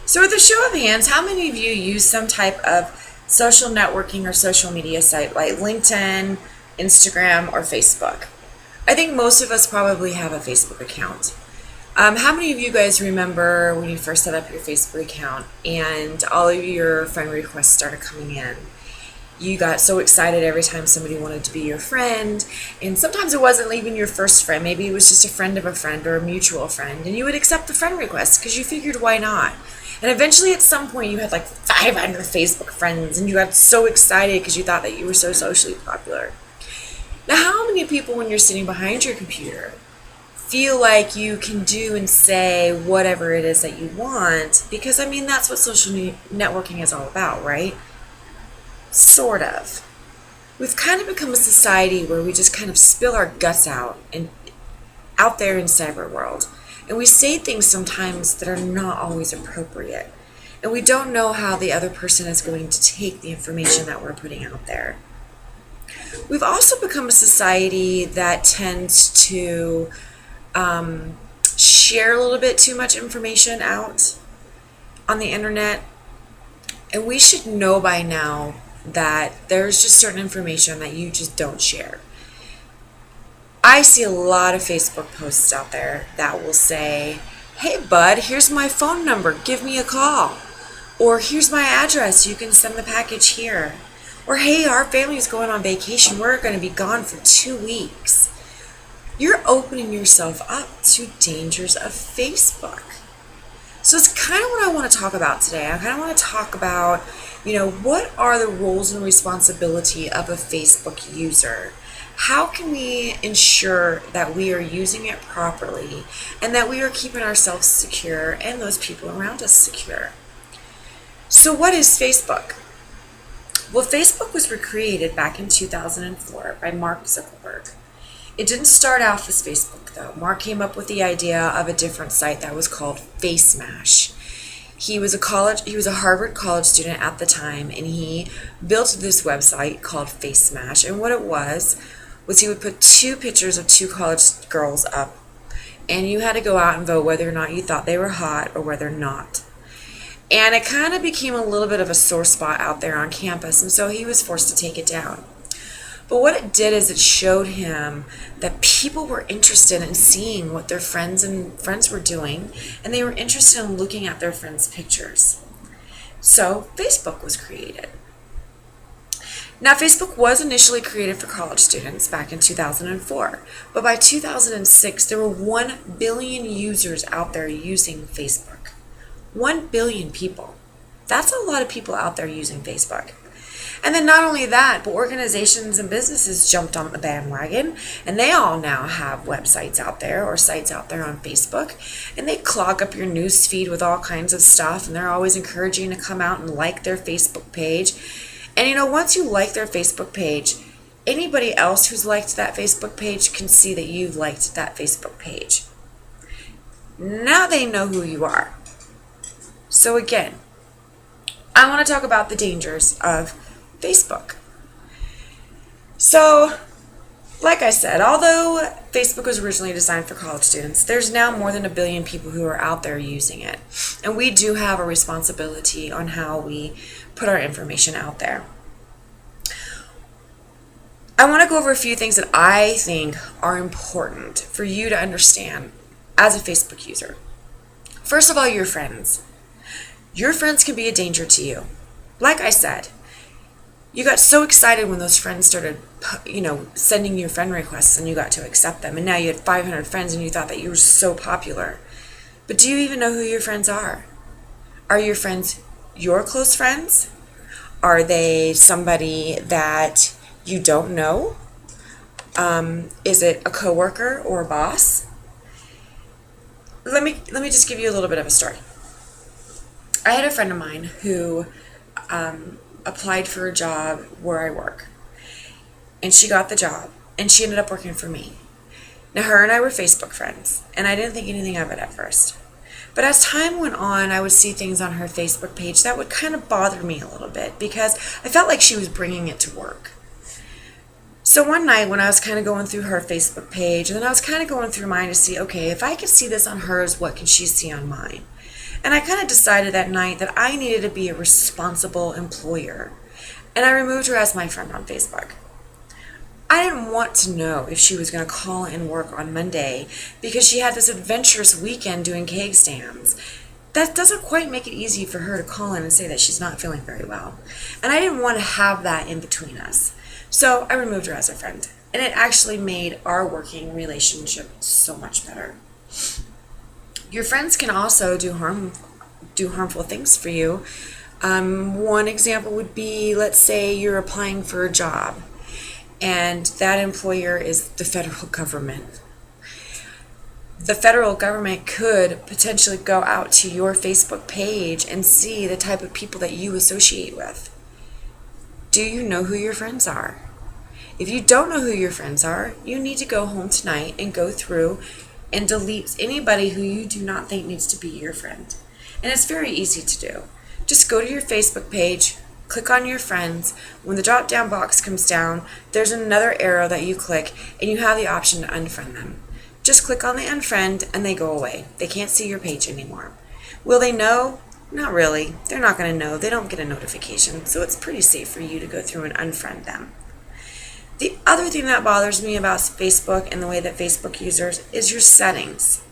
So, with a show of hands, how many of you use some type of social networking or social media site like LinkedIn, Instagram, or Facebook? I think most of us probably have a Facebook account. How many of you guys remember when you first set up your Facebook account and all of your friend requests started coming in? You got so excited every time somebody wanted to be your friend, and sometimes it wasn't even your first friend. Maybe it was just a friend of a friend or a mutual friend, and you would accept the friend request because you figured, why not? And eventually, at some point, you had like 500 Facebook friends, and you got so excited because you thought that you were so socially popular. Now, how many people, when you're sitting behind your computer, feel like you can do and say whatever it is that you want? Because, I mean, that's what social networking is all about, right? Sort of. We've kind of become a society where we just kind of spill our guts out and out there in cyber world. And we say things sometimes that are not always appropriate. And we don't know how the other person is going to take the information that we're putting out there. We've also become a society that tends to share a little bit too much information out on the internet. And we should know by now that there's just certain information that you just don't share. I see a lot of Facebook posts out there that will say, hey bud, here's my phone number, give me a call. Or here's my address, you can send the package here. Or hey, our family's going on vacation, we're going to be gone for 2 weeks. You're opening yourself up to dangers of Facebook. So it's kind of what I want to talk about today. I kind of want to talk about, what are the roles and responsibility of a Facebook user? How can we ensure that we are using it properly and that we are keeping ourselves secure and those people around us secure? So what is Facebook? Well, Facebook was created back in 2004 by Mark Zuckerberg. It didn't start off as Facebook, though. Mark came up with the idea of a different site that was called FaceMash. He was a Harvard college student at the time, and he built this website called FaceMash. And what it was he would put 2 pictures of 2 college girls up, and you had to go out and vote whether or not you thought they were hot or whether not. And it kind of became a little bit of a sore spot out there on campus, and so he was forced to take it down. But what it did is it showed him that people were interested in seeing what their friends were doing, and they were interested in looking at their friends' pictures. So Facebook was created. Now, Facebook was initially created for college students back in 2004, but by 2006, there were 1 billion users out there using Facebook. 1 billion people. That's a lot of people out there using Facebook. And then not only that, but organizations and businesses jumped on the bandwagon, and they all now have websites out there or sites out there on Facebook, and they clog up your news feed with all kinds of stuff, and they're always encouraging you to come out and like their Facebook page. And once you like their Facebook page, anybody else who's liked that Facebook page can see that you've liked that Facebook page. Now they know who you are. So again, I want to talk about the dangers of Facebook. So, like I said, although Facebook was originally designed for college students, there's now more than 1 billion people who are out there using it. And we do have a responsibility on how we put our information out there. I want to go over a few things that I think are important for you to understand as a Facebook user. First of all, your friends. Your friends can be a danger to you. Like I said, you got so excited when those friends started, sending you friend requests and you got to accept them. And now you had 500 friends and you thought that you were so popular. But do you even know who your friends are? Are your friends your close friends? Are they somebody that you don't know? Is it a coworker or a boss? Let me just give you a little bit of a story. I had a friend of mine who applied for a job where I work, and she got the job, and she ended up working for me. Now, her and I were Facebook friends, and I didn't think anything of it at first. But as time went on, I would see things on her Facebook page that would kind of bother me a little bit because I felt like she was bringing it to work. So one night when I was kind of going through her Facebook page, and then I was kind of going through mine to see, okay, if I could see this on hers, what can she see on mine? And I kind of decided that night that I needed to be a responsible employer. And I removed her as my friend on Facebook. I didn't want to know if she was going to call in work on Monday because she had this adventurous weekend doing keg stands. That doesn't quite make it easy for her to call in and say that she's not feeling very well. And I didn't want to have that in between us. So I removed her as a friend. And it actually made our working relationship so much better. Your friends can also do harmful things for you. One example would be, let's say you're applying for a job, and that employer is the federal government. The federal government could potentially go out to your Facebook page and see the type of people that you associate with. Do you know who your friends are? If you don't know who your friends are, you need to go home tonight and go through and delete anybody who you do not think needs to be your friend. And it's very easy to do. Just go to your Facebook page, click on your friends. When the drop down box comes down, there's another arrow that you click and you have the option to unfriend them. Just click on the unfriend and they go away. They can't see your page anymore. Will they know? Not really. They're not going to know. They don't get a notification. So it's pretty safe for you to go through and unfriend them. The other thing that bothers me about Facebook and the way that Facebook users is your settings.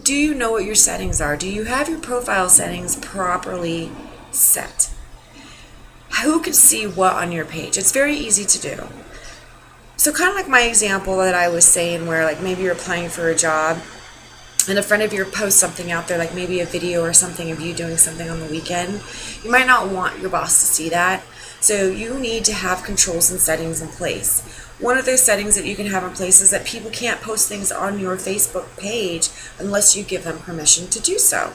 Do you know what your settings are? Do you have your profile settings properly set? Who can see what on your page? It's very easy to do. So kind of like my example that I was saying where like maybe you're applying for a job and a friend of yours posts something out there, like maybe a video or something of you doing something on the weekend. You might not want your boss to see that. So you need to have controls and settings in place. One of those settings that you can have in place is that people can't post things on your Facebook page unless you give them permission to do so.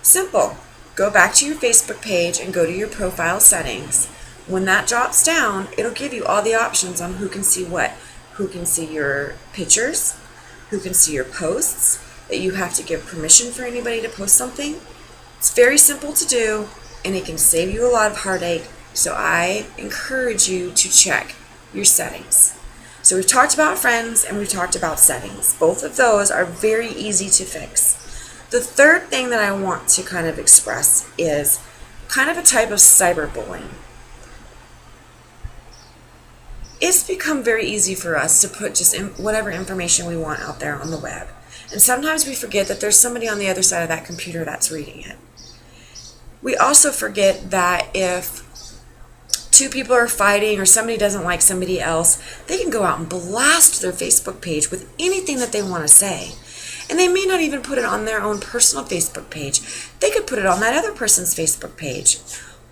Simple. Go back to your Facebook page and go to your profile settings. When that drops down, it'll give you all the options on who can see what. Who can see your pictures, who can see your posts, that you have to give permission for anybody to post something. It's very simple to do, and it can save you a lot of heartache. So I encourage you to check your settings. So we've talked about friends and we've talked about settings. Both of those are very easy to fix. The third thing that I want to kind of express is kind of a type of cyberbullying. It's become very easy for us to put just whatever information we want out there on the web. And sometimes we forget that there's somebody on the other side of that computer that's reading it. We also forget that if two people are fighting or somebody doesn't like somebody else, they can go out and blast their Facebook page with anything that they want to say. And they may not even put it on their own personal Facebook page. They could put it on that other person's Facebook page.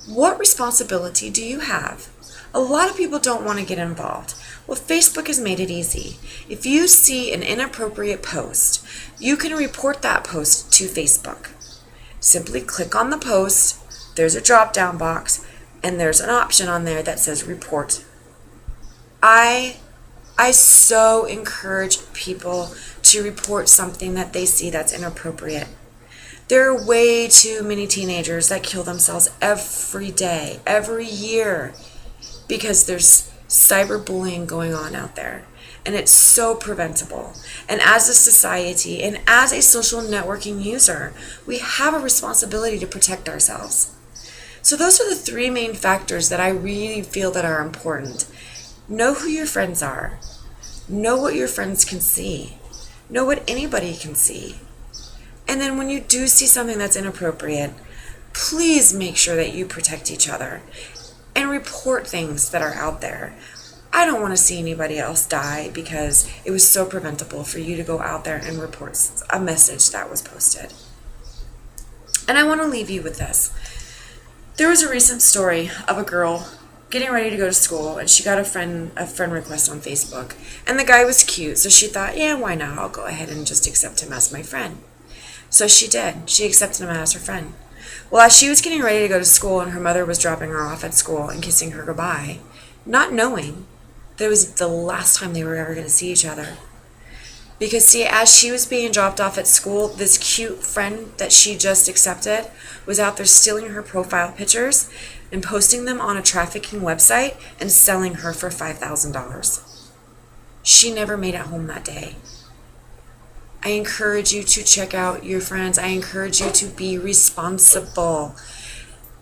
What responsibility do you have? A lot of people don't want to get involved. Well, Facebook has made it easy. If you see an inappropriate post, you can report that post to Facebook. Simply click on the post, there's a drop-down box, and there's an option on there that says report. I so encourage people to report something that they see that's inappropriate. There are way too many teenagers that kill themselves every day, every year, because there's cyberbullying going on out there. And it's so preventable. And as a society and as a social networking user, we have a responsibility to protect ourselves. So those are the three main factors that I really feel that are important. Know who your friends are. Know what your friends can see. Know what anybody can see. And then when you do see something that's inappropriate, please make sure that you protect each other and report things that are out there. I don't want to see anybody else die because it was so preventable for you to go out there and report a message that was posted. And I want to leave you with this. There was a recent story of a girl getting ready to go to school, and she got a friend request on Facebook. And the guy was cute, so she thought, yeah, why not? I'll go ahead and just accept him as my friend. So she did. She accepted him as her friend. Well, as she was getting ready to go to school and her mother was dropping her off at school and kissing her goodbye, not knowing that it was the last time they were ever going to see each other. Because see, as she was being dropped off at school, this cute friend that she just accepted was out there stealing her profile pictures and posting them on a trafficking website and selling her for $5,000. She never made it home that day. I encourage you to check out your friends. I encourage you to be responsible.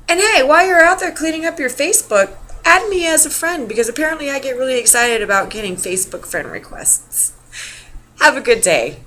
And hey, while you're out there cleaning up your Facebook, add me as a friend because apparently I get really excited about getting Facebook friend requests. Have a good day.